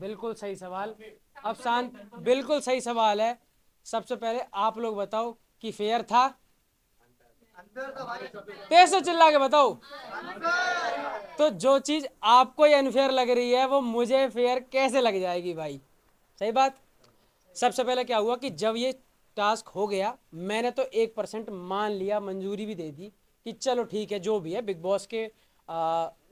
बिल्कुल सही सवाल। अब शांत, बिल्कुल सही सवाल है। सबसे पहले आप लोग बताओ कि फेयर था? तेज से चिल्ला के बताओ। तो जो चीज आपको ये अनफेयर लग रही है वो मुझे फेयर कैसे लग जाएगी भाई? सही बात। सबसे पहले क्या हुआ कि जब ये टास्क हो गया, मैंने तो 1% मान लिया, मंजूरी भी दे दी कि चलो ठीक है, जो भी है बिग बॉस के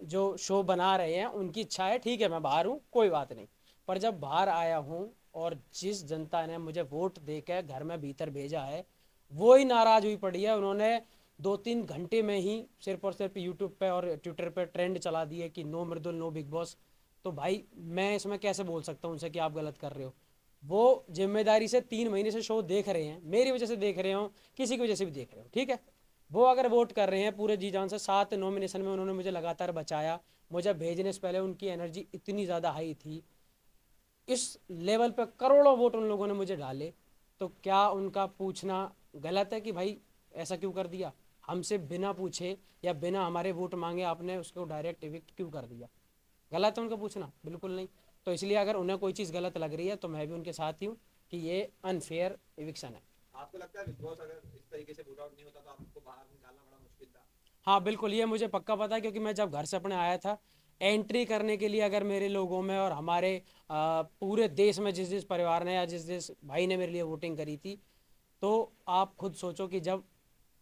जो शो बना रहे हैं उनकी इच्छा है, ठीक है मैं बाहर हूँ, कोई बात नहीं। पर जब बाहर आया हूँ और जिस जनता ने मुझे वोट देकर घर में भीतर भेजा है वो ही नाराज हुई पड़ी है। उन्होंने 2-3 घंटे में ही सिर्फ और सिर्फ यूट्यूब पे और ट्विटर पे ट्रेंड चला दिए कि नो मृदुल नो बिग बॉस। तो भाई मैं इसमें कैसे बोल सकता हूँ उनसे कि आप गलत कर रहे हो? वो जिम्मेदारी से 3 महीने से शो देख रहे हैं, मेरी वजह से देख रहे हो, किसी की वजह से भी देख रहे हो, ठीक है। वो अगर वोट कर रहे हैं पूरे जी जान से, 7 नॉमिनेशन में उन्होंने मुझे लगातार बचाया। मुझे भेजने से पहले उनकी एनर्जी इतनी ज़्यादा हाई थी, इस लेवल पे करोड़ों वोट उन लोगों ने मुझे डाले। तो क्या उनका पूछना गलत है कि भाई ऐसा क्यों कर दिया? हमसे बिना पूछे या बिना हमारे वोट मांगे आपने उसको डायरेक्ट इविक्ट क्यों कर दिया? गलत है उनका पूछना? बिल्कुल नहीं। तो इसलिए अगर उन्हें कोई चीज़ गलत लग रही है तो मैं भी उनके साथ ही हूँ कि ये अनफेयर इविक्शन है। आपको लगता है बिग बॉस अगर इस तरीके से वोट आउट नहीं होता तो आपको बाहर निकालना बड़ा मुश्किल था? हाँ बिल्कुल, ये मुझे पक्का पता है, क्योंकि मैं जब घर से अपने आया था एंट्री करने के लिए, अगर मेरे लोगों में और हमारे पूरे देश में जिस जिस परिवार ने या जिस जिस भाई ने मेरे लिए वोटिंग करी थी, तो आप खुद सोचो कि जब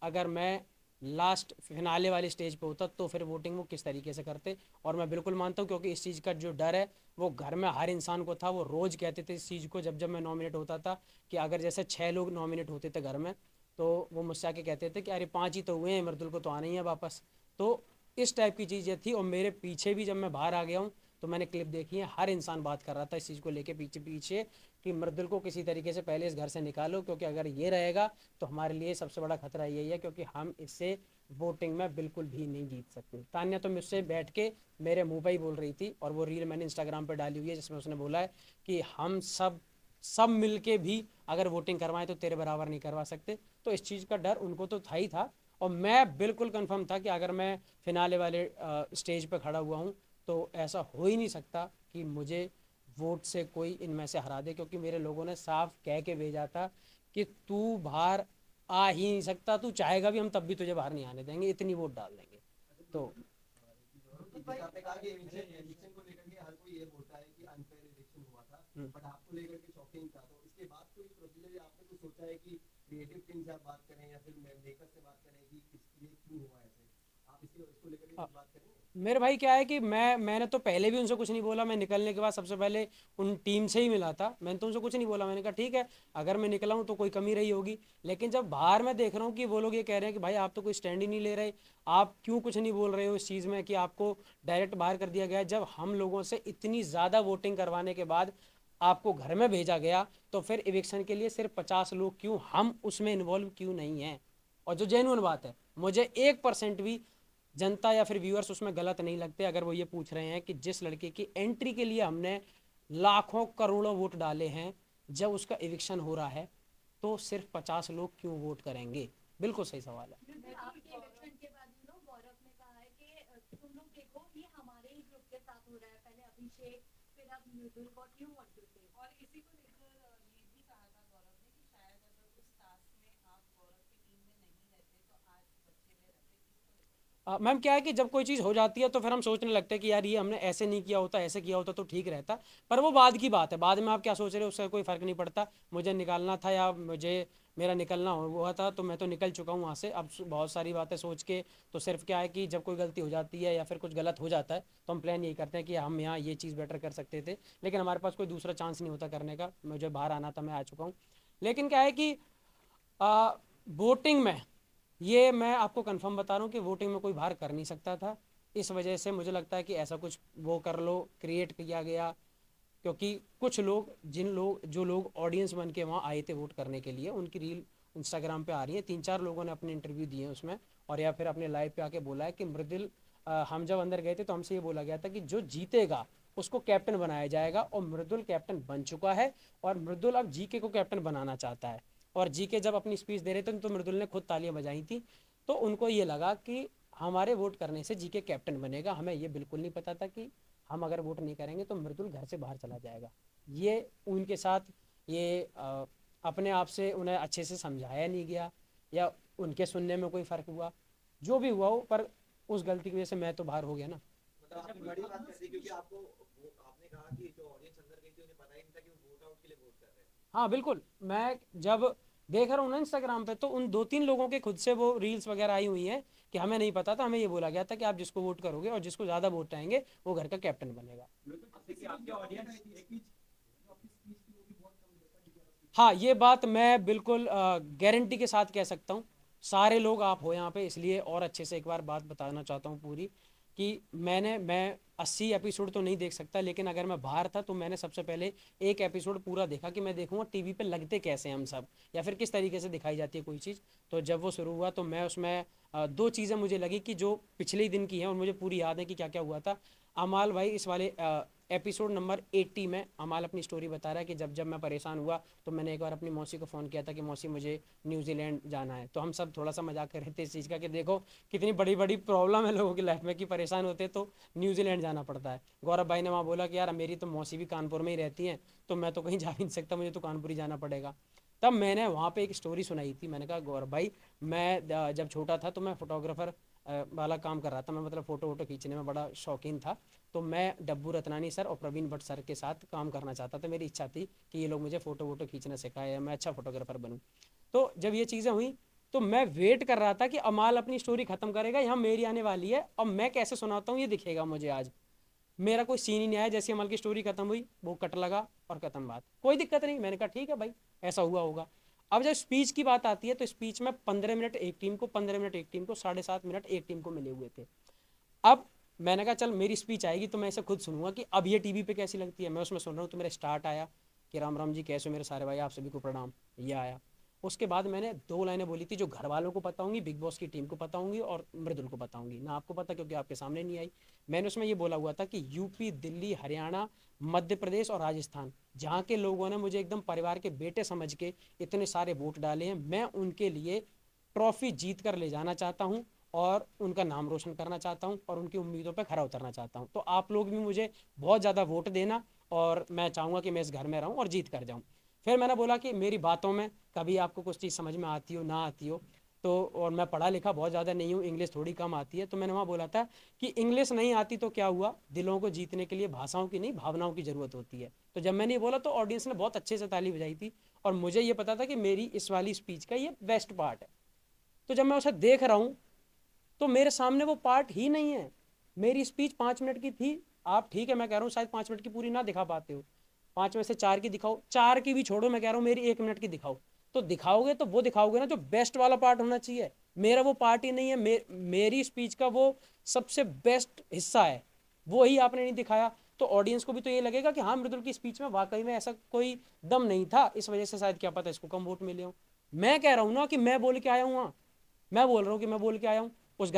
अगर मैं लास्ट फिनाले वाली स्टेज पे होता तो फिर वोटिंग वो किस तरीके से करते। और मैं बिल्कुल मानता हूँ, क्योंकि इस चीज़ का जो डर है वो घर में हर इंसान को था। वो रोज़ कहते थे इस चीज़ को, जब जब मैं नॉमिनेट होता था, कि अगर जैसे 6 लोग नॉमिनेट होते थे घर में, तो वो मुझसे आके कहते थे कि अरे 5 ही तो हुए हैं, मृदुल को तो आना ही है वापस। तो इस टाइप की चीज़ें थी। और मेरे पीछे भी जब मैं बाहर आ गया हूँ तो मैंने क्लिप देखी है, हर इंसान बात कर रहा था इस चीज़ को लेके पीछे पीछे, कि मृदुल को किसी तरीके से पहले इस घर से निकालो, क्योंकि अगर ये रहेगा तो हमारे लिए सबसे बड़ा खतरा यही है, क्योंकि हम इससे वोटिंग में बिल्कुल भी नहीं जीत सकते। तान्या तो मुझसे बैठ के मेरे मुंह पे ही बोल रही थी, और वो रील मैंने इंस्टाग्राम पे डाली हुई है जिसमें उसने बोला है कि हम सब सब मिल के भी अगर वोटिंग करवाएं तो तेरे बराबर नहीं करवा सकते। तो इस चीज़ का डर उनको तो था ही था। और मैं बिल्कुल कंफर्म था कि अगर मैं फिनाले वाले स्टेज पे खड़ा हुआ हूँ तो ऐसा हो ही नहीं सकता कि मुझे वोट से कोई इनमें से हरा दे, क्योंकि मेरे लोगों ने साफ कह के भेजा था कि तू बाहर आ ही नहीं सकता, तू चाहेगा भी हम तब भी तुझे बाहर नहीं आने देंगे, इतनी वोट डाल देंगे। तो जैसे आपने कहा कि इलेक्शन को लेकर के हर कोई ये बोलता है कि अनफेयर इलेक्शन हुआ था, बट आपको लेकर के शॉकिंग था, तो इसके बाद कोई प्रोसीजर या आपने कुछ सोचा है कि क्रिएटिव टीम से आप बात करें या फिर मेकर से बात करें कि ये क्यों हुआ ऐसे? आप इसको लेकर के अ, कुछ बात करेंगे? मेरे भाई क्या है कि मैंने तो पहले भी उनसे कुछ नहीं बोला। मैं निकलने के बाद सबसे पहले उन टीम से ही मिला था, मैंने तो उनसे कुछ नहीं बोला। मैंने कहा ठीक है, अगर मैं निकला हूँ तो कोई कमी रही होगी। लेकिन जब बाहर मैं देख रहा हूँ कि वो लोग ये कह रहे हैं कि भाई आप तो कोई स्टैंड ही नहीं ले रहे, आप क्यों कुछ नहीं बोल रहे हो इस चीज़ में कि आपको डायरेक्ट बाहर कर दिया गया है, जब हम लोगों से इतनी ज़्यादा वोटिंग करवाने के बाद आपको घर में भेजा गया, तो फिर इविक्शन के लिए सिर्फ 50 लोग क्यों, हम उसमें इन्वॉल्व क्यों नहीं हैं? और जो जेन्युइन बात है, मुझे 1% भी जनता या फिर व्यूअर्स उसमें गलत नहीं लगते अगर वो ये पूछ रहे हैं कि जिस लड़के की एंट्री के लिए हमने लाखों करोड़ों वोट डाले हैं, जब उसका इविक्शन हो रहा है तो सिर्फ 50 लोग क्यों वोट करेंगे? बिल्कुल सही सवाल है। आपके इलेक्शन के बाद गौरव ने कहा है कि तुम लोग देखो ये हमारे ही ग्रुप के साथ हो रहा है, पहले अभिषेक फिर अब मृदुल, व्हाट यू वांट टू से? और इसी को लेकर ये भी कहा था गौरव ने कि शायद अगर उस टास्क में आप गौरव की टीम में नहीं रहते तो आज बच्चे में रहते, किसको लेकर? मैम क्या है कि जब कोई चीज़ हो जाती है तो फिर हम सोचने लगते हैं कि यार ये हमने ऐसे नहीं किया होता, ऐसे किया होता तो ठीक रहता। पर वो बाद की बात है, बाद में आप क्या सोच रहे हो उसका कोई फ़र्क नहीं पड़ता। मुझे निकालना था या मुझे मेरा निकलना हुआ था तो मैं तो निकल चुका हूँ वहाँ से। अब बहुत सारी बातें सोच के तो सिर्फ क्या है कि जब कोई गलती हो जाती है या फिर कुछ गलत हो जाता है तो हम प्लान यही करते हैं कि हम यहाँ ये चीज़ बेटर कर सकते थे, लेकिन हमारे पास कोई दूसरा चांस नहीं होता करने का। मुझे बाहर आना था, मैं आ चुका हूँ। लेकिन क्या है कि वोटिंग में, ये मैं आपको कंफर्म बता रहा हूँ कि वोटिंग में कोई बाहर कर नहीं सकता था। इस वजह से मुझे लगता है कि ऐसा कुछ वो कर लो, क्रिएट किया गया। क्योंकि कुछ लोग, जिन लोग जो लोग ऑडियंस बन के वहाँ आए थे वोट करने के लिए, उनकी रील इंस्टाग्राम पे आ रही है, 3-4 लोगों ने अपने इंटरव्यू दिए हैं उसमें, और या फिर अपने लाइव पे आके बोला है कि मृदुल, हम जब अंदर गए थे तो हमसे ये बोला गया था कि जो जीतेगा उसको कैप्टन बनाया जाएगा, और मृदुल कैप्टन बन चुका है। और मृदुल अब जीके को कैप्टन बनाना चाहता है। और जीके जब अपनी स्पीच दे रहे थे तो मृदुल ने खुद तालियां बजाई थी। तो उनको ये लगा कि हमारे वोट करने से जीके कैप्टन बनेगा। हमें ये बिल्कुल नहीं पता था कि हम अगर वोट नहीं करेंगे तो मृदुल घर से बाहर चला जाएगा। ये उनके साथ ये अपने आप से उन्हें अच्छे से समझाया नहीं गया, या उनके सुनने में कोई फ़र्क हुआ, जो भी हुआ हो, पर उस गलती की वजह से मैं तो बाहर हो गया ना। मतलब आपने बड़ी बात कर दी, क्योंकि आपको आपने कहा कि जो ऑडियंस अंदर गई थी उन्हें पता ही नहीं था कि वो वोट आउट के लिए वोट कर रहे हैं। हाँ बिल्कुल, मैं जब देख रहा हूँ ना इंस्टाग्राम पे, तो उन 2-3 लोगों के खुद से वो रील्स वगैरह आई हुई हैं कि हमें नहीं पता था, हमें ये बोला गया था कि आप जिसको वोट करोगे और जिसको ज़्यादा वोट आएंगे वो घर का कैप्टन बनेगा। हाँ, ये बात मैं बिल्कुल गारंटी के साथ कह सकता हूँ। सारे लोग आप हो यहाँ पे, इसलिए और अच्छे से एक बार बात बताना चाहता हूँ पूरी, कि मैं 80 एपिसोड तो नहीं देख सकता, लेकिन अगर मैं बाहर था तो मैंने सबसे पहले एक एपिसोड पूरा देखा कि मैं देखूंगा टीवी पे लगते कैसे हैं हम सब, या फिर किस तरीके से दिखाई जाती है कोई चीज़। तो जब वो शुरू हुआ तो मैं उसमें दो चीज़ें मुझे लगी कि जो पिछले ही दिन की हैं और मुझे पूरी याद है कि क्या क्या हुआ था। अमाल भाई इस वाले एपिसोड नंबर 80 में अमाल अपनी स्टोरी बता रहा है कि जब जब मैं परेशान हुआ तो मैंने एक बार अपनी मौसी को फ़ोन किया था कि मौसी मुझे न्यूजीलैंड जाना है। तो हम सब थोड़ा सा मजाक कर रहे थे इस चीज़ का कि देखो कितनी बड़ी बड़ी प्रॉब्लम है लोगों की लाइफ में कि परेशान होते तो न्यूजीलैंड जाना पड़ता है। गौरव भाई ने वहाँ बोला कि यार मेरी तो मौसी भी कानपुर में ही रहती हैं, तो मैं तो कहीं जा भी नहीं सकता, मुझे तो कानपुर ही जाना पड़ेगा। तब मैंने वहाँ पे एक स्टोरी सुनाई थी। मैंने कहा गौरव भाई, मैं जब छोटा था तो मैं फोटोग्राफर वाला काम कर रहा था, मैं मतलब फ़ोटो वोटो खींचने में बड़ा शौकीन था। तो मैं डब्बू रत्नानी सर और प्रवीण भट्ट सर के साथ काम करना चाहता था। मेरी इच्छा थी कि ये लोग मुझे फ़ोटो वोटो खींचना सिखाए या मैं अच्छा फोटोग्राफर बनूँ। तो जब ये चीज़ें हुई तो मैं वेट कर रहा था कि अमाल अपनी स्टोरी ख़त्म करेगा, यहाँ मेरी आने वाली है और मैं कैसे सुनाता हूँ ये दिखेगा मुझे आज। मेरा कोई सीन ही नहीं आया, जैसे अमल की स्टोरी खत्म हुई वो कट लगा और खत्म बात, कोई दिक्कत नहीं। मैंने कहा ठीक है भाई, ऐसा हुआ होगा। अब जब स्पीच की बात आती है तो स्पीच में 15 मिनट एक टीम को, 15 मिनट एक टीम को, 7.5 मिनट एक टीम को मिले हुए थे। अब मैंने कहा चल मेरी स्पीच आएगी तो मैं इसे खुद सुनूंगा कि अब ये टीवी पे कैसी लगती है। मैं उसमें सुन रहा हूँ तो मेरा स्टार्ट आया कि राम राम जी कैसे हो मेरे सारे भाई, आप सभी को प्रणाम, ये आया। उसके बाद मैंने 2 लाइनें बोली थी जो घर वालों को पता होंगी, बिग बॉस की टीम को पता होंगी और मृदुल को पता होंगी, ना आपको पता क्योंकि आपके सामने नहीं आई। मैंने उसमें ये बोला हुआ था कि यूपी, दिल्ली, हरियाणा, मध्य प्रदेश और राजस्थान, जहाँ के लोगों ने मुझे एकदम परिवार के बेटे समझ के इतने सारे वोट डाले हैं, मैं उनके लिए ट्रॉफी जीत कर ले जाना चाहता हूँ और उनका नाम रोशन करना चाहता हूँ और उनकी उम्मीदों पर खरा उतरना चाहता हूँ। तो आप लोग भी मुझे बहुत ज़्यादा वोट देना और मैं चाहूँगा कि मैं इस घर में रहूँ और जीत कर जाऊँ। फिर मैंने बोला कि मेरी बातों में कभी आपको कुछ चीज़ समझ में आती हो ना आती हो तो, और मैं पढ़ा लिखा बहुत ज़्यादा नहीं हूँ, इंग्लिश थोड़ी कम आती है, तो मैंने वहाँ बोला था कि इंग्लिश नहीं आती तो क्या हुआ, दिलों को जीतने के लिए भाषाओं की नहीं भावनाओं की ज़रूरत होती है। तो जब मैंने ये बोला तो ऑडियंस ने बहुत अच्छे से ताली बजाई थी और मुझे ये पता था कि मेरी इस वाली स्पीच का ये बेस्ट पार्ट है। तो जब मैं उसे देख रहा हूँ तो मेरे सामने वो पार्ट ही नहीं है। मेरी स्पीच 5 मिनट की थी। आप ठीक है, मैं कह रहा हूँ शायद 5 मिनट की पूरी ना दिखा पाते हो, 5 में से 4 की दिखाओ, 4 की भी छोड़ो, मैं कह रहा हूँ मेरी 1 मिनट की दिखाओ। तो दिखाओगे तो वो दिखाओगे ना जो बेस्ट वाला पार्ट होना चाहिए। मेरा वो पार्ट ही नहीं है, मेरी स्पीच का वो सबसे बेस्ट हिस्सा है, वो ही आपने नहीं दिखाया। तो ऑडियंस को भी तो ये लगेगा कि हाँ मृदुल की स्पीच में वाकई में ऐसा कोई दम नहीं था, इस वजह से शायद क्या पता इसको कम वोट मिले हो। मैं कह रहा हूँ ना कि मैं बोल के आया हूँ वहाँ, मैं बोल रहा हूँ कि मैं बोल के आया हूँ। उस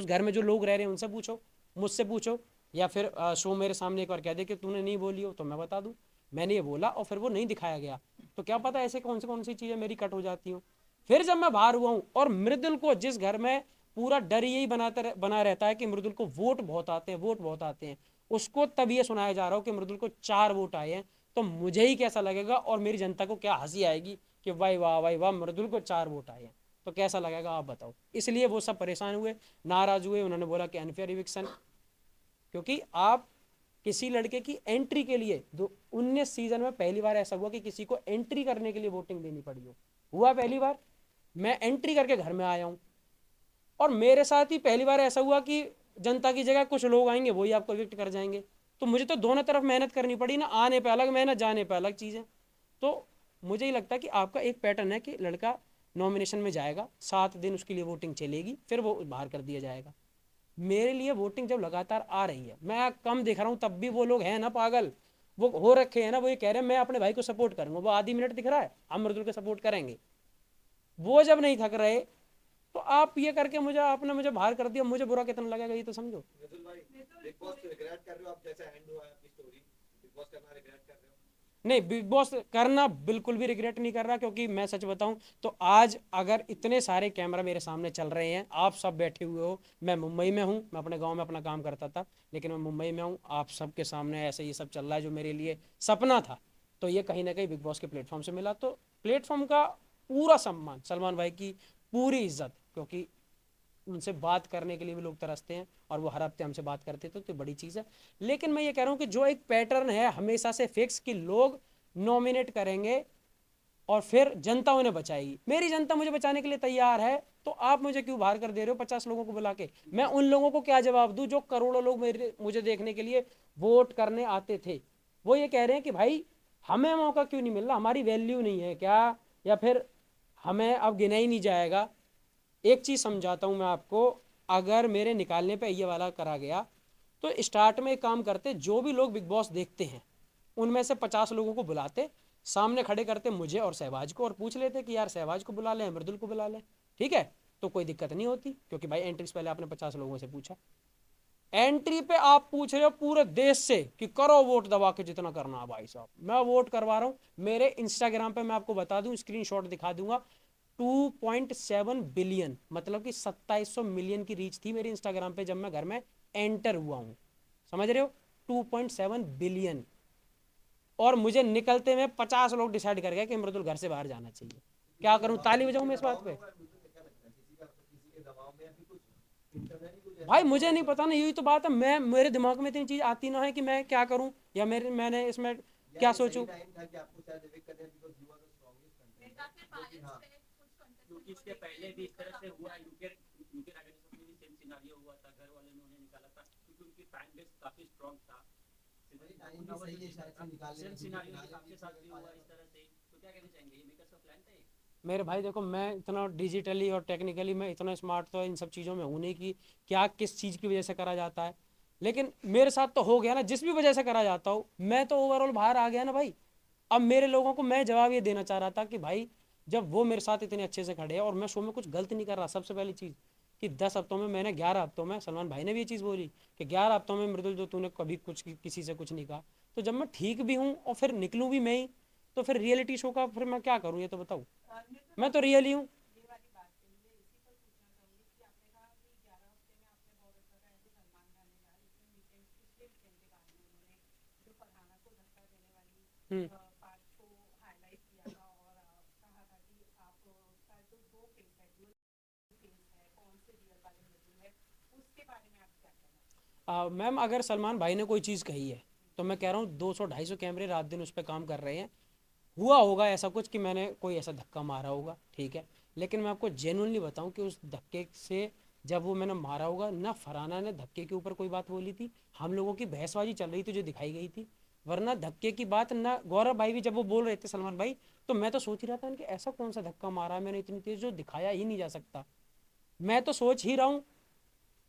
घर में जो लोग रह रहे हैं उनसे पूछो, मुझसे पूछो, या फिर शो मेरे सामने एक बार कह दे कि तूने नहीं बोली हो तो मैं बता दूँ मैंने ये बोला और फिर वो नहीं दिखाया गया। तो क्या पता ऐसे कौन सी चीज़ें मेरी कट हो जाती हूँ। फिर जब मैं बाहर हुआ हूँ और मृदुल को जिस घर में पूरा डर यही बना रहता है कि मृदुल को वोट बहुत आते हैं, वोट बहुत आते हैं, उसको तब ये सुनाया जा रहा हो कि मृदुल को 4 वोट आए हैं, तो मुझे ही कैसा लगेगा और मेरी जनता को क्या हंसी आएगी कि भाई वाह मृदुल को 4 वोट आए हैं, तो कैसा लगेगा आप बताओ। इसलिए वो सब परेशान हुए, नाराज हुए, उन्होंने बोला कि अनफेयर इविक्शन। क्योंकि आप किसी लड़के की एंट्री के लिए 19 सीजन में पहली बार ऐसा हुआ कि किसी को एंट्री करने के लिए वोटिंग देनी पड़ी हो, हुआ पहली बार। मैं एंट्री करके घर में आया हूं और मेरे साथ ही पहली बार ऐसा हुआ कि जनता की जगह कुछ लोग आएंगे वही आपको इविक्ट कर जाएंगे। तो मुझे तो दोनों तरफ मेहनत करनी पड़ी ना, आने पे अलग मेहनत, जाने पे अलग चीज़ें। तो मुझे ही लगता है कि आपका एक पैटर्न है कि लड़का नॉमिनेशन में जाएगा, 7 दिन उसके लिए वोटिंग चलेगी, फिर वो बाहर कर दिया जाएगा। मेरे लिए वोटिंग जब लगातार आ रही है, मैं कम देख रहा हूँ, तब भी वो लोग हैं ना पागल, वो हो रखे हैं ना, वो ये कह रहे हैं मैं अपने भाई को सपोर्ट करूंगा, वो आधी मिनट दिख रहा है हम मृदुल को सपोर्ट करेंगे। वो जब नहीं थक रहे तो आप ये करके आपने मुझे बाहर कर दिया, मुझे बुरा कितना लगेगा ये तो समझो। मृदुल भाई, बिग बॉस रिग्रेट कर रहे हो आप, जैसे एंड हुआ है आपकी स्टोरी, बिग बॉस करना रिग्रेट कर रहे हो? नहीं, बिग बॉस करना बिल्कुल भी रिग्रेट नहीं कर रहा, क्योंकि मैं सच बताऊं तो आज अगर इतने सारे कैमरा मेरे सामने चल रहे हैं, आप सब बैठे हुए हो, मैं मुंबई में हूं, मैं अपने गांव में अपना काम करता था, लेकिन मैं मुंबई में हूं, आप सबके सामने ऐसे ये सब चल रहा है जो मेरे लिए सपना था, तो ये कहीं ना कहीं बिग बॉस के प्लेटफॉर्म से मिला। तो प्लेटफॉर्म का पूरा सम्मान, सलमान भाई की पूरी इज्जत, क्योंकि उनसे बात करने के लिए भी लोग तरसते हैं और वो हर हफ्ते हमसे बात करते थे, तो बड़ी चीज़ है। लेकिन मैं ये कह रहा हूँ कि जो एक पैटर्न है हमेशा से फिक्स कि लोग नॉमिनेट करेंगे और फिर जनता उन्हें बचाएगी, मेरी जनता मुझे बचाने के लिए तैयार है, तो आप मुझे क्यों बाहर कर दे रहे हो 50 लोगों को बुला के? मैं उन लोगों को क्या जवाब दूं जो करोड़ों लोग मेरे मुझे देखने के लिए वोट करने आते थे? वो ये कह रहे हैं कि भाई हमें मौका क्यों नहीं मिल रहा, हमारी वैल्यू नहीं है क्या, या फिर हमें अब गिना ही नहीं जाएगा? एक चीज़ समझाता हूँ मैं आपको, अगर मेरे निकालने पे ये वाला करा गया तो स्टार्ट में एक काम करते, जो भी लोग बिग बॉस देखते हैं उनमें से 50 लोगों को बुलाते, सामने खड़े करते मुझे और सहवाज को, और पूछ लेते कि यार सहवाज को बुला लें, मृदुल को बुला लें, ठीक है? तो कोई दिक्कत नहीं होती, क्योंकि भाई एंट्री से पहले आपने 50 लोगों से पूछा। एंट्री पे आप पूछ रहे हो पूरे देश से कि करो वोट दबा के जितना करना है भाई साहब, मैं वोट करवा रहा हूँ। मेरे इंस्टाग्राम पे मैं आपको बता दूं, स्क्रीनशॉट दिखा दूंगा, 2.7 बिलियन, मतलब कि 2700 मिलियन की रीच थी मेरी इंस्टाग्राम पे जब मैं घर में एंटर हुआ हूँ, समझ रहे हो? 2.7 बिलियन। और मुझे निकलते में 50 लोग डिसाइड कर गए कि मृदुल घर से बाहर जाना चाहिए। क्या करूं, ताली बजाऊं मैं इस बात पे? किसी के दबाव में या फिर कुछ इंटरनली कुछ भाई ऐसा मुझे नहीं पता ना, यही तो बात है, मैं मेरे दिमाग में इतनी चीज आती ना है कि मैं क्या करूं, या मैंने इसमें या क्या ये सही सोचूं। टाइम था कि आपको शायद एविक्ट कर दिया because you are the strongest या फिर कंटेंटर, जो कि बैलेंस हाँ पे कुछ क्योंकि कंटेस्टेंट को इसके देख पहले के भी इस बिकॉज तरह से आपको हुआ, क्या यूके राइडर्स में भी सेम सिनारियो हुआ था, घर वाले ने उन्हें निकाला था क्योंकि उनकी फैन बेस काफी स्ट्रांग था। भाई टाइम भी सही है शायद से निकालने सेम का, क्योंकि सिनारियो फिनाले आपके वीक में साथ अगर भी पाया हुआ इस जाता तरह से, तो क्या कहना चाहेंगे, ये मेकर्स का प्लान था ये? मेरे भाई देखो, मैं इतना डिजिटली और टेक्निकली मैं इतना स्मार्ट तो इन सब चीज़ों में हूँ नहीं कि क्या किस चीज़ की वजह से करा जाता है, लेकिन मेरे साथ तो हो गया ना, जिस भी वजह से करा जाता हो, मैं तो ओवरऑल बाहर आ गया ना भाई। अब मेरे लोगों को मैं जवाब ये देना चाह रहा था कि भाई जब वो मेरे साथ इतने अच्छे से खड़े हैं और मैं शो में कुछ गलत नहीं कर रहा, सबसे पहली चीज़ कि 10 हफ्तों में मैंने 11 हफ्तों में, सलमान भाई ने भी ये चीज़ बोली कि 11 हफ्तों में मृदुल जो तूने कभी कुछ किसी से कुछ नहीं कहा, तो जब मैं ठीक भी हूँ और फिर निकलूँ भी मैं ही, तो फिर रियलिटी शो का फिर मैं क्या करूँ, ये तो बताऊँ? मैं तो रियल ही हूँ। ये वाली बात के लिए इसी पर पूछना चाहूंगी कि आपने कहा कि 11 हफ्ते में आपने बहुत अच्छा कहा कि सलमान खान ने कहा, लेकिन वीकेंड पिछले वीकेंड के बाद में उन्होंने जो फरहाना को धक्का देने वाली हम्म। पार्ट को हाईलाइट किया था और कहा था कि आपका जो दो फेस है, डुअल फेस है, कौन से रियल वाले मृदुल है, उसके बारे में आप क्या कहना चाहेंगे? मैम अगर सलमान भाई ने कोई चीज़ कही है तो मैं कह रहा हूँ 200-250 कैमरे रात दिन उस पर काम कर रहे हैं, हुआ होगा ऐसा कुछ कि मैंने कोई ऐसा धक्का मारा होगा, ठीक है, लेकिन मैं आपको जेन्युइनली बताऊं कि उस धक्के से जब वो मैंने मारा होगा ना, फरहाना ने धक्के के ऊपर कोई बात बोली थी, हम लोगों की बहसबाजी चल रही थी जो दिखाई गई थी, वरना धक्के की बात ना, गौरव भाई भी जब वो बोल रहे थे सलमान भाई, तो मैं तो सोच ही रहा था कि ऐसा कौन सा धक्का मारा है मैंने इतनी तेज जो दिखाया ही नहीं जा सकता। मैं तो सोच ही रहा हूँ,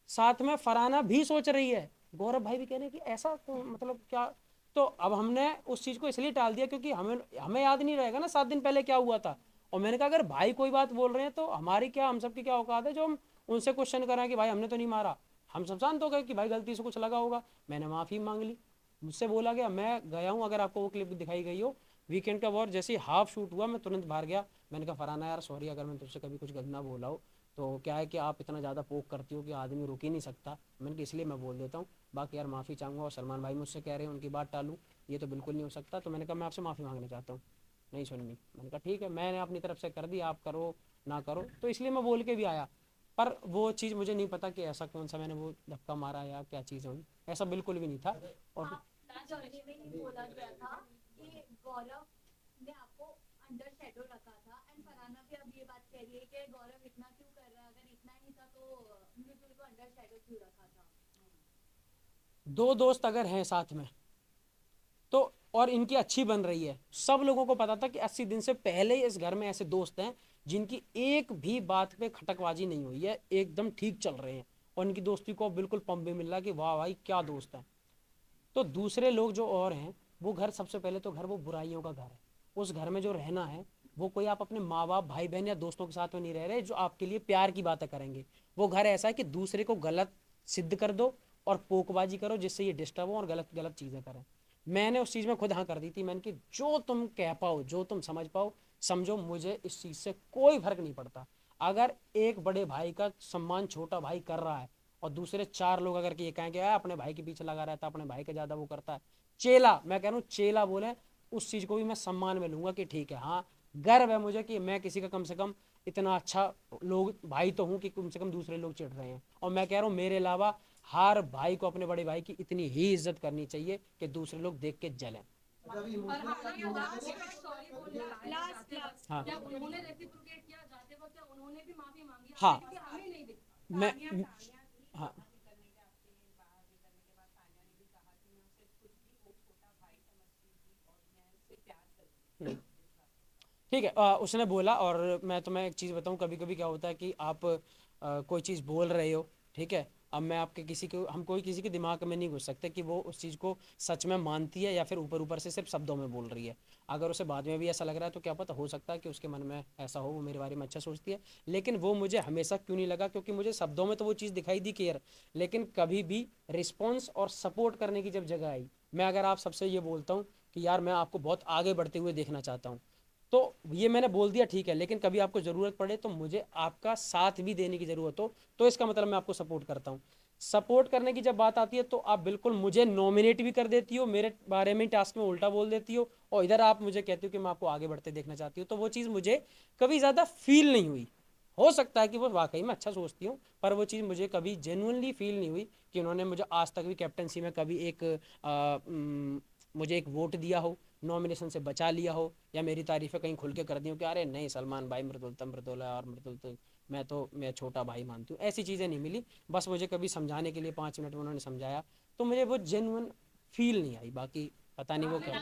साथ में फरहाना भी सोच रही है, गौरव भाई भी कह रहे हैं कि ऐसा मतलब क्या। तो अब हमने उस चीज़ को इसलिए टाल दिया क्योंकि हमें हमें याद नहीं रहेगा ना 7 दिन पहले क्या हुआ था, और मैंने कहा अगर भाई कोई बात बोल रहे हैं तो हमारी क्या, हम सबकी क्या औकात है जो हम उनसे क्वेश्चन करें कि भाई हमने तो नहीं मारा। हम सब शांत हो गए कि भाई गलती से कुछ लगा होगा, मैंने माफ़ी मांग ली, मुझसे बोला गया, मैं गया हूँ, अगर आपको वो क्लिप दिखाई गई हो वीकेंड का वॉर, जैसे ही हाफ शूट हुआ मैं तुरंत बाहर गया, मैंने कहा फरहाना यार सॉरी अगर मैं तुझसे कभी कुछ गंदा बोला हो, तो क्या है कि आप इतना ज़्यादा पोक करती हो कि आदमी रुक ही नहीं सकता, मैंने कहा इसलिए मैं बोल देता हूँ, बाकी यार माफ़ी चाहूँगा, और सलमान भाई मुझसे कह रहे हैं उनकी बात टालूँ, ये तो बिल्कुल नहीं हो सकता, तो मैंने कहा मैं आपसे माफ़ी मांगना चाहता हूँ, नहीं सुननी, मैंने कहा ठीक है, मैंने अपनी तरफ से कर दी, आप करो ना करो, तो इसलिए मैं बोल के भी आया। पर वो चीज़ मुझे नहीं पता कि ऐसा कौन सा मैंने वो धक्का मारा या क्या चीज़ हुई, ऐसा बिल्कुल भी नहीं था। और हाँ, जर्नी में ही बोला गया था कि गौरव ने आपको अंडर शेडो रखा था, एंड फरहाना भी अब ये बात कह रही है कि गौरव इतना क्यों कर रहा है, अगर इतना ही था तो मृदुल को अंडर शेडो क्यों रखा था? दो दोस्त अगर हैं साथ में तो, और इनकी अच्छी बन रही है, सब लोगों को पता था कि 80 दिन से पहले ही इस घर में ऐसे दोस्त हैं जिनकी एक भी बात पे खटकबाजी नहीं हुई है, एकदम ठीक चल रहे हैं, और इनकी दोस्ती को बिल्कुल पंप भी मिल रहा है कि वाह भाई क्या दोस्त हैं। तो दूसरे लोग जो और हैं, वो घर, सबसे पहले तो घर वो बुराइयों का घर है, उस घर में जो रहना है वो कोई आप अपने माँ बाप भाई बहन या दोस्तों के साथ में नहीं रह रहे जो आपके लिए प्यार की बातें करेंगे, वो घर ऐसा है कि दूसरे को गलत सिद्ध कर दो और पोकबाजी करो जिससे ये डिस्टर्ब हो और गलत गलत चीज़ें करें। मैंने उस चीज़ में खुद हाँ कर दी थी। मैंने कि जो तुम कह पाओ, जो तुम समझ पाओ समझो, मुझे इस चीज़ से कोई फर्क नहीं पड़ता। अगर एक बड़े भाई का सम्मान छोटा भाई कर रहा है और दूसरे 4 लोग अगर ये कहें कि अपने भाई के पीछे लगा रहता है, अपने भाई के ज़्यादा वो करता है, चेला, मैं कह रहा हूँ चेला बोले, उस चीज़ को भी मैं सम्मान में लूंगा कि ठीक है, हाँ गर्व है मुझे कि मैं किसी का कम से कम इतना अच्छा लोग भाई तो हूँ कि कम से कम दूसरे लोग चिढ़ रहे हैं। और मैं कह रहा हूँ मेरे अलावा हर भाई को अपने बड़े भाई की इतनी ही इज्जत करनी चाहिए कि दूसरे लोग देख के जलें। हाँ उन्होंने रेसिप्रोकेट किया जाते वक्त, उन्होंने भी माफी मांगी, हाँ क्योंकि हमें नहीं दिखता। मैं हाँ हम्म। ठीक है, उसने बोला। और मैं तुम्हें एक चीज़ बताऊं, कभी कभी क्या होता है कि आप कोई चीज़ बोल रहे हो, ठीक है, अब मैं आपके किसी को, हम कोई किसी के दिमाग में नहीं घुस सकते कि वो उस चीज़ को सच में मानती है या फिर ऊपर ऊपर से सिर्फ शब्दों में बोल रही है। अगर उसे बाद में भी ऐसा लग रहा है तो क्या पता, हो सकता है कि उसके मन में ऐसा हो, वो मेरे बारे में अच्छा सोचती है। लेकिन वो मुझे हमेशा क्यों नहीं लगा, क्योंकि मुझे शब्दों में तो वो चीज़ दिखाई दी क्लियर, लेकिन कभी भी रिस्पॉन्स और सपोर्ट करने की जब जगह आई, मैं अगर आप सबसे ये बोलता हूँ कि यार मैं आपको बहुत आगे बढ़ते हुए देखना चाहता हूँ, तो ये मैंने बोल दिया ठीक है, लेकिन कभी आपको ज़रूरत पड़े तो मुझे आपका साथ भी देने की ज़रूरत हो, तो इसका मतलब मैं आपको सपोर्ट करता हूँ। सपोर्ट करने की जब बात आती है तो आप बिल्कुल मुझे नॉमिनेट भी कर देती हो, मेरे बारे में टास्क में उल्टा बोल देती हो, और इधर आप मुझे कहती हो कि मैं आपको आगे बढ़ते देखना चाहती हूँ। तो वो चीज़ मुझे कभी ज़्यादा फील नहीं हुई। हो सकता है कि वो वाकई में अच्छा सोचती हूँ, पर वो चीज़ मुझे कभी जेन्युइनली फील नहीं हुई कि उन्होंने मुझे आज तक भी कैप्टनसी में कभी एक मुझे एक वोट दिया हो, नॉमिनेशन से बचा लिया हो, या मेरी तारीफ़ें कहीं खुल के कर दी हो कि अरे नहीं सलमान भाई मृदुलतम मृदुल है और मृदुल तो मैं छोटा भाई मानती हूँ। ऐसी चीज़ें नहीं मिली। बस मुझे कभी समझाने के लिए 5 मिनट में उन्होंने समझाया तो मुझे वो जेन्युइन फील नहीं आई। बाकी पता नहीं वो क्या।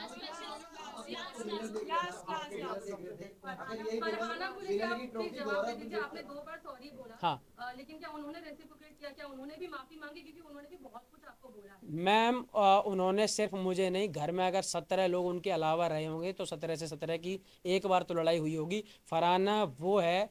फरहाना, मुझे क्या आप प्लीज जवाब दे दीजिए, आपने 2 बार सॉरी बोला, हाँ लेकिन क्या उन्होंने रेसिप्रोकेट किया, क्या उन्होंने भी माफी मांगी, क्योंकि उन्होंने भी बहुत कुछ आपको बोला है। मैम, उन्होंने सिर्फ मुझे नहीं, घर में अगर 17 लोग उनके अलावा रहे होंगे तो 17 से 17 की एक बार तो लड़ाई हुई होगी। फरहाना वो है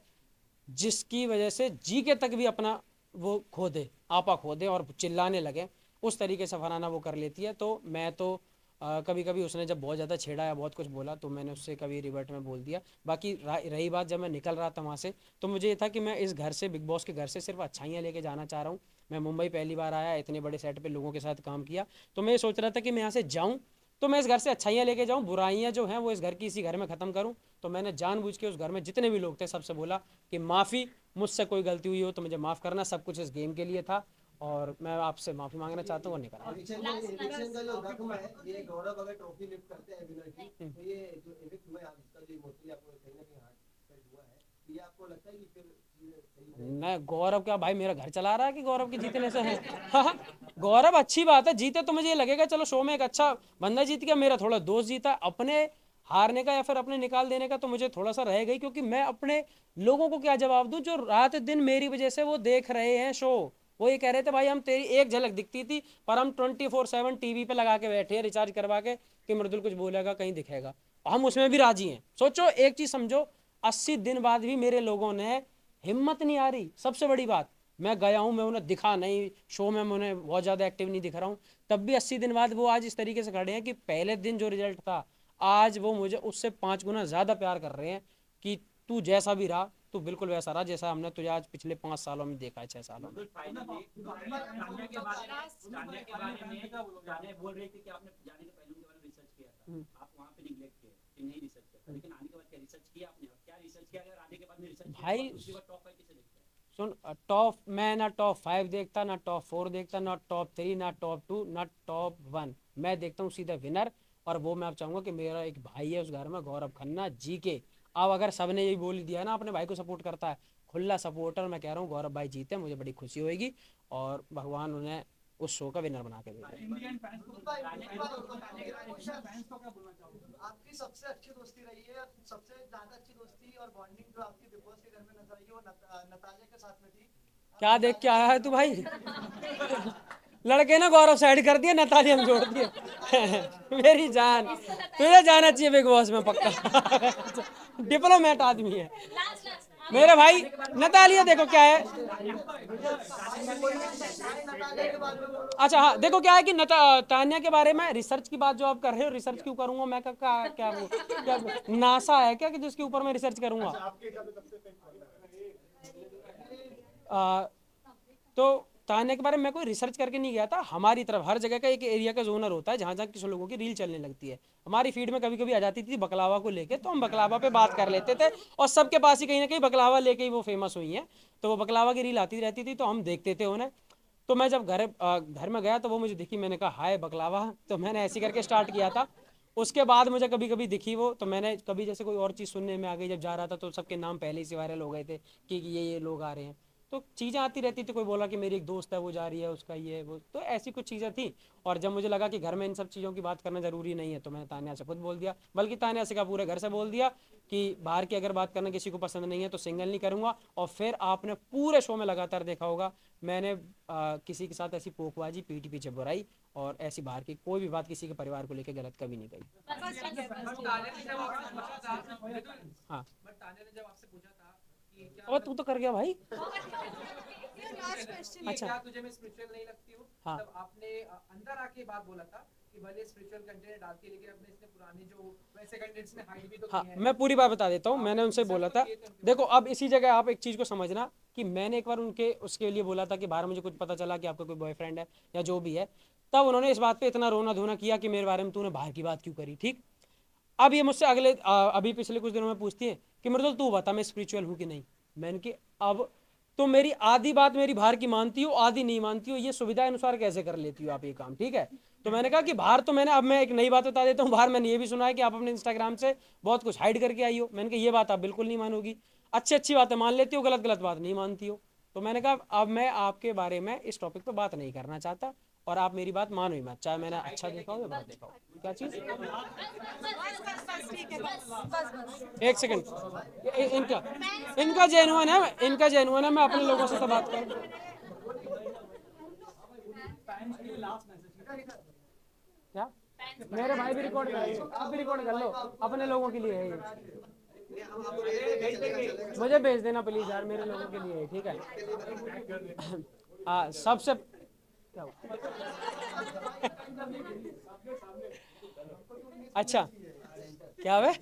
जिसकी वजह से जी के तक भी अपना वो खो दे, आपा खो दे और चिल्लाने लगे, उस तरीके से फरहाना वो कर लेती है। तो मैं तो कभी कभी उसने जब बहुत ज़्यादा छेड़ा या बहुत कुछ बोला तो मैंने उससे कभी रिवर्ट में बोल दिया। बाकी रही बात जब मैं निकल रहा था वहाँ से, तो मुझे ये था कि मैं इस घर से, बिग बॉस के घर से सिर्फ अच्छाइयाँ लेके जाना चाह रहा हूँ। मैं मुंबई पहली बार आया, इतने बड़े सेट पे लोगों के साथ काम किया, तो मैं ये सोच रहा था कि मैं यहाँ से जाऊँ तो मैं इस घर से अच्छाइयाँ लेके जाऊँ, बुराइयाँ जो हैं वो इस घर की इसी घर में ख़त्म करूँ। तो मैंने जानबूझ के उस घर में जितने भी लोग थे सबसे बोला कि माफ़ी, मुझसे कोई गलती हुई हो तो मुझे माफ़ करना, सब कुछ इस गेम के लिए था और मैं आपसे माफ़ी मांगना चाहता हूँ और निकल। एविक्शन का जो रकम है, ये गौरव अगर ट्रॉफी लिफ्ट करते हैं विनर की, तो ये जो एविक्ट हुए आप, इसका जो इमोशनली आपको कहीं ना कहीं हार्ट टच हुआ है, तो ये आपको लगता है कि फिर चीजें सही है? मैं गौरव क्या भाई मेरा घर चला रहा है कि गौरव के जीतने से है? हाँ, गौरव अच्छी बात है, जीते तो मुझे ये लगेगा चलो शो में एक अच्छा बंदा जीत गया, मेरा थोड़ा दोस्त जीता। अपने हारने का या फिर अपने निकाल देने का तो मुझे थोड़ा सा रह गई, क्योंकि मैं अपने लोगों को क्या जवाब दूं जो रात दिन मेरी वजह से वो देख रहे हैं शो। वो ये कह रहे थे भाई हम तेरी एक झलक दिखती थी, पर हम 24/7 टीवी पे लगा के बैठे हैं रिचार्ज करवा के कि मृदुल कुछ बोलेगा कहीं दिखेगा, हम उसमें भी राजी हैं। सोचो एक चीज समझो, 80 दिन बाद भी मेरे लोगों ने हिम्मत नहीं आ रही। सबसे बड़ी बात, मैं गया हूं, मैं उन्हें दिखा नहीं शो में, मैं उन्हें बहुत ज़्यादा एक्टिव नहीं दिख रहा हूं, तब भी 80 दिन बाद वो आज इस तरीके से खड़े हैं कि पहले दिन जो रिजल्ट था आज वो मुझे उससे 5 गुना ज़्यादा प्यार कर रहे हैं कि तू जैसा भी रहा तू बिल्कुल वैसा रहा जैसा हमने तुझे आज पिछले 5 सालों में देखा है, 6 सालों में। फाइनली तान्या के बारे में जाने बोल रही थी कि आपने जाने के पहले उनके बारे में रिसर्च किया था, आप वहाँ पे निगलेक्ट किए कि नहीं रिसर्च किया, लेकिन आने के बाद क्या रिसर्च किया आपने, क्या रिसर्च किया, अगर आने के बाद में रिसर्च किया भाई तो उसके बाद टॉप 5 किसे देखते हैं? सुन, टॉप मैं ना टॉप 5 देखता, ना टॉप 4 देखता, ना टॉप 3, ना टॉप 2, ना टॉप 1। मैं देखता हूँ सीधा विनर। और वो मैं अब चाहूंगा कि मेरा एक भाई है उस घर में, गौरव खन्ना जी के। अब अगर सबने यही बोल दिया ना अपने भाई को सपोर्ट करता है, खुला सपोर्टर, मैं कह रहा हूँ गौरव भाई जीते, मुझे बड़ी खुशी होगी और भगवान उन्हें उस शो का विनर बना के देगा। इंडियन फैंस को क्या बोलना चाहोगे? आपकी सबसे अच्छी दोस्ती रही है, सबसे ज्यादा अच्छी दोस्ती और बॉन्डिंग जो आपकी बिग बॉस के घर में नजर आई है वो नतालिया के साथ में थी। क्या देख के आया है तू भाई? लड़के ने गौरव साइड कर दिया, नतालिया में जोड़ दिया। मेरी जान, तुझे जाना चाहिए बिग बॉस में पक्का। डिप्लोमेट आदमी है। मेरे भाई नतालिया देखो क्या है। अच्छा हाँ देखो क्या है कि तान्या के बारे में रिसर्च की बात जो आप कर रहे हो, रिसर्च क्यों करूंगा मैं? क्या नासा है क्या कि जिसके ऊपर मैं रिसर्च करूंगा? आ, तो तान्या के बारे में मैं कोई रिसर्च करके नहीं गया था। हमारी तरफ हर जगह का एक एरिया का जोनर होता है जहाँ जहाँ किसी लोगों की रील चलने लगती है। हमारी फीड में कभी कभी आ जाती थी बकलावा को लेके, तो हम बकलावा पे बात कर लेते थे, और सबके पास ही कहीं ना कहीं बकलावा लेके ही वो फेमस हुई हैं। तो वो बकलावा की रील आती रहती थी तो हम देखते थे उन्हें। तो मैं जब घर में गया तो वो मुझे दिखी, मैंने कहा हाय बकलावा, तो मैंने ऐसे करके स्टार्ट किया था। उसके बाद मुझे कभी कभी दिखी वो, तो मैंने कभी जैसे कोई और चीज़ सुनने में आ गई, जब जा रहा था तो सबके नाम पहले ही से वायरल हो गए थे कि ये लोग आ रहे हैं। तो चीज़ें आती रहती थी, कोई बोला कि मेरी एक दोस्त है वो जा रही है, उसका ये है वो, तो ऐसी कुछ चीज़ें थी। और जब मुझे लगा कि घर में इन सब चीज़ों की बात करना ज़रूरी नहीं है, तो मैंने तान्या से खुद बोल दिया, बल्कि तान्या से क्या पूरे घर से बोल दिया कि बाहर की अगर बात करना किसी को पसंद नहीं है तो सिंगल नहीं करूँगा। और फिर आपने पूरे शो में लगातार देखा होगा मैंने किसी के साथ ऐसी पोकबाजी, पीठ पीछे बुराई और ऐसी बाहर की कोई भी बात किसी के परिवार को लेकर गलत कभी नहीं कही। हाँ बट तान्या ने जब आपसे पूछा था कि क्या और तू तो कर गया भाई। लास्ट क्वेश्चन अच्छा। क्या तुझे मैं स्पिरिचुअल नहीं लगती हूँ? हाँ। तब आपने अंदर आके बात बोला था कि भले स्पिरिचुअल कंटेंट डालती है लेकिन अपने इसने पुराने जो वैसे कंटेंट्स में हाइड भी तो हाँ किए हैं। मैं पूरी बात बता देता हूँ। मैंने उनसे बोला था, देखो अब इसी जगह आप एक चीज़ को समझना कि मैंने एक बार उनके उसके लिए बोला था कि बाहर मुझे कुछ पता चला कि आपका कोई बॉयफ्रेंड है या जो भी है, तब उन्होंने इस बात पे इतना रोना धोना किया कि मेरे बारे में तूने बाहर की बात क्यों करी। ठीक, अब ये मुझसे अभी पिछले कुछ दिनों में पूछती है कि मृदुल तू बता मैं स्पिरिचुअल हूँ कि नहीं। मैंने कि अब तो मेरी आधी बात मेरी बाहर की मानती हो, आधी नहीं मानती हो, ये सुविधा अनुसार कैसे कर लेती हो आप ये काम? ठीक है, तो मैंने कहा कि बाहर तो मैंने, अब मैं एक नई बात बता देता हूँ, बाहर मैंने ये भी सुना है कि आप अपने इंस्टाग्राम से बहुत कुछ हाइड करके आई हो। मैंने कहा ये बात आप बिल्कुल नहीं मानोगी, अच्छी अच्छी बातें मान लेती हो, गलत गलत बात नहीं मानती हो। तो मैंने कहा अब मैं आपके बारे में इस टॉपिक पर बात नहीं करना चाहता, और आप मेरी बात मानो ही मत, चाहे मैंने अच्छा देखा हो या बुरा देखा हो। क्या चीज़? एक सेकंड, इनका इनका जेन्युइन है, इनका जेन्युइन है, मैं अपने लोगों से तो बात कर। क्या मेरे भाई भी रिकॉर्ड कर लो, आप भी रिकॉर्ड कर लो, अपने लोगों के लिए है ये। मुझे भेज देना प्लीज यार, मेरे लोगों के लिए है, ठीक है? हाँ सबसे क्या हुआ? अच्छा क्या है?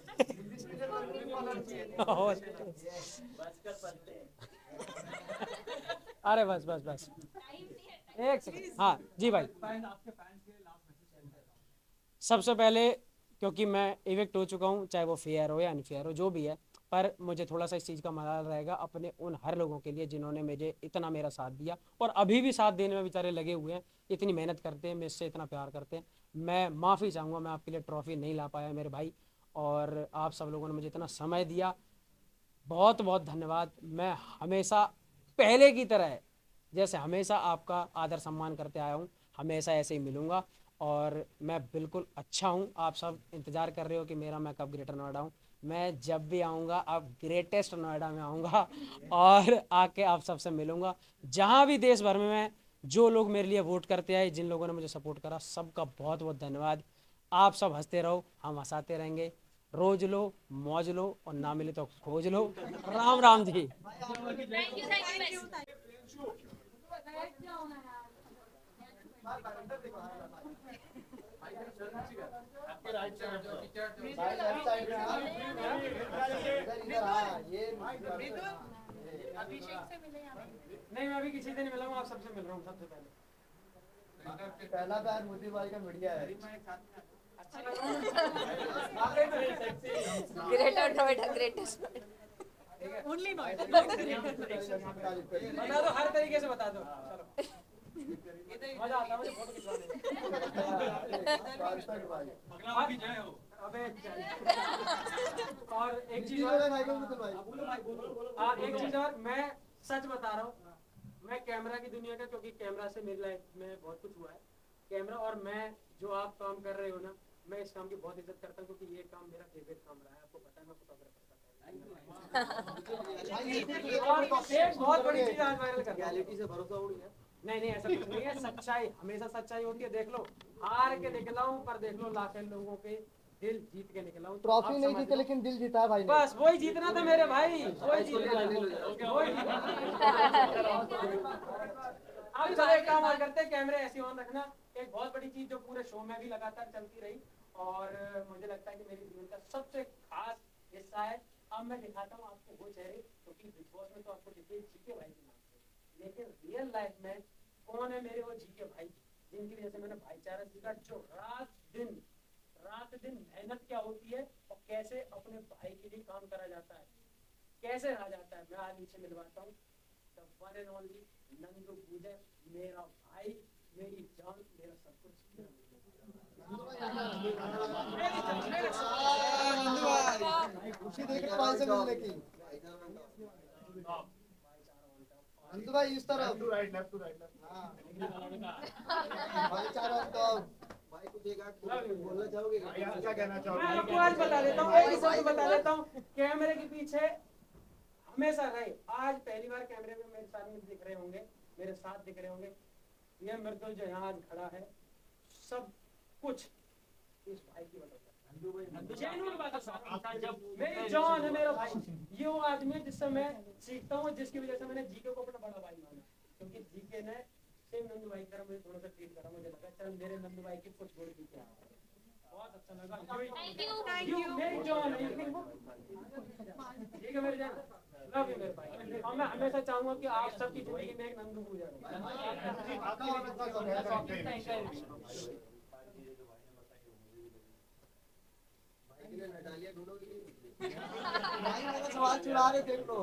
अरे बस बस बस एक सेकंड। हाँ जी भाई, सबसे पहले क्योंकि मैं इविक्ट हो चुका हूँ, चाहे वो फेयर हो या अनफेयर हो जो भी है, पर मुझे थोड़ा सा इस चीज़ का मलाल रहेगा अपने उन हर लोगों के लिए जिन्होंने मुझे इतना मेरा साथ दिया और अभी भी साथ देने में बेचारे लगे हुए हैं, इतनी मेहनत करते हैं, मुझसे इतना प्यार करते हैं। मैं माफ़ी चाहूँगा, मैं आपके लिए ट्रॉफी नहीं ला पाया मेरे भाई, और आप सब लोगों ने मुझे इतना समय दिया, बहुत बहुत धन्यवाद। मैं हमेशा पहले की तरह जैसे हमेशा आपका आदर सम्मान करते आया हूँ, हमेशा ऐसे ही मिलूँगा, और मैं बिल्कुल अच्छा हूँ। आप सब इंतज़ार कर रहे हो कि मेरा मैं कब ग्रेटर नोएडा हूँ। मैं जब भी आऊँगा अब ग्रेटेस्ट नोएडा में आऊँगा और आके आप सबसे मिलूँगा। जहाँ भी देश भर में मैं, जो लोग मेरे लिए वोट करते आए, जिन लोगों ने मुझे सपोर्ट करा, सबका बहुत बहुत धन्यवाद। आप सब हंसते रहो, हम हंसाते रहेंगे। रोज लो, मौज लो, और ना मिले तो खोज लो। राम राम जी। अभिषेक से मिले यहाँ पे। नहीं मैं अभी किसी से नहीं मिला हूँ, आप सबसे मिल रहा हूँ सबसे पहले। पहला प्यार मोदी भाई का मीडिया है। Greater Noida, greatest only Noida. बता दो, हर तरीके से बता दो। चलो मजा आता है मुझे फोटो खिंचवाने में। अबे और एक चीज और, हाँ एक चीज और, मैं सच बता रहा हूँ, मैं कैमरा की दुनिया का, क्योंकि कैमरा से मेरी लाइफ में बहुत कुछ हुआ है। कैमरा और मैं जो आप काम कर रहे हो ना, मैं इस काम की बहुत इज्जत करता हूँ, क्योंकि ये काम मेरा फेवरेट काम रहा है। आपको पता है मैं फोटोग्राफर था। एक बहुत बड़ी चीज आज वायरल कर, रियलिटी से भरोसा उड़ गया। नहीं नहीं ऐसा कुछ नहीं है, सच्चाई हमेशा सच्चाई होती है। देख लो, हार के निकला हूँ पर देख लो लाखों लोगों के दिल जीत के निकला हूँ। तो ट्रॉफी आप नहीं समझ जीते लो। लेकिन दिल जीता है भाई ने। बस वही जीतना था मेरे भाई, वही जीतना था, वही जीतना था। अब चलो एक काम और करते हैं, कैमरे ऐसे ऑन रखना। एक बहुत बड़ी चीज जो पूरे शो में भी लगातार चलती रही और मुझे लगता है कि मेरे जीवन का सबसे खास हिस्सा है। अब मैं दिखाता हूँ आपको वो चेहरे, क्योंकि बिग बॉस में तो आपको दिखे जीके भाई के नाम से, लेकिन रियल लाइफ में कौन है मेरे वो जीके भाई, जिनकी वजह से मैंने भाईचारा सीखा, जो रात दिन मेहनत क्या होती है और कैसे अपने भाई के लिए काम करा जाता है, कैसे रहा जाता है। मैं आज इनसे मिलवाता हूँ, the one and only Nandu गुजर, मेरा भाई, मेरी जान, मेरा सब कुछ। खुशी देख रहे भाई से मिलने की। नंदू भाई इस तरफ। लेफ्ट टू राइट हाँ। भाईचारा on top। भाई कुछ एक आध बोलना चाहोगे क्या कहना मैं चाहोगे? आपको आज बता देता हूँ, एक चीज बता देता हूँ, कैमरे के पीछे हमेशा रहे। आज पहली बार कैमरे में मेरे साथ में दिख रहे होंगे, मेरे साथ दिख रहे होंगे। ये मृदुल जो यहाँ आज खड़ा है, सब कुछ इस भाई की वजह से। जेन्युइन बात है सर, मेरी जान है मेरा भाई। ये वो आदमी है जिससे मैं सीखता हूँ, जिसकी वजह से मैंने जीके को अपना बड़ा भाई माना, क्योंकि जीके ने सेम नंदू भाई की तरह मुझे थोड़ा सा ट्रीट करा। मुझे लगा चल मेरे नंदू भाई की कुछ गुण सीखे, बहुत अच्छा लगा। थैंक यू मेरी जान है, ठीक है मेरी जान, लव यू मेरे भाई। और मैं हमेशा चाहूंगा कि आप सबकी जिंदगी में एक नंदू गुजर हो। नटालिया ढूंढोगे भाई मेरा सवाल चुरा रहे देख लो।